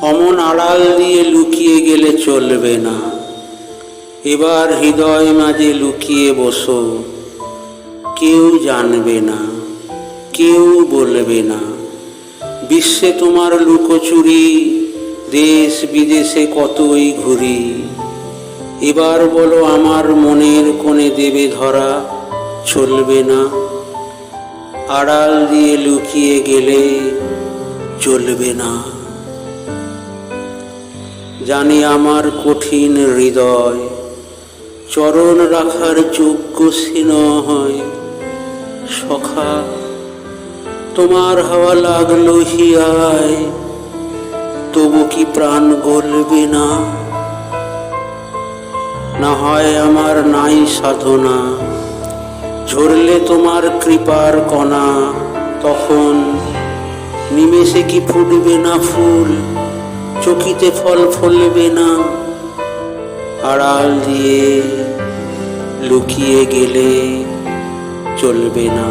অমন আড়াল দিয়ে লুকিয়ে গেলে চলবে না। এবার হৃদয় মাঝে লুকিয়ে বসো, কেউ জানবে না, কেউ বলবে না। বিশ্বে তোমার লুকোচুরি, দেশ বিদেশে কতই ঘুরি। এবার বলো আমার মনের কোণে দেবে ধরা, চলবে না। আড়াল দিয়ে লুকিয়ে গেলে চলবে না। জানি আমার কঠিন হৃদয় চরণ রাখার যোগ্য সে নয়। সখা তোমার হাওয়া লাগলো হিয়ায়, তবু কি প্রাণ গলবে না? না হয় আমার নাই সাধনা, ঝরলে তোমার কৃপার কণা, তখন নিমেষে কি ফুটবে না ফুল, চকিতে ফল ফলবে না? আড়াল দিয়ে লুকিয়ে গেলে চলবে না।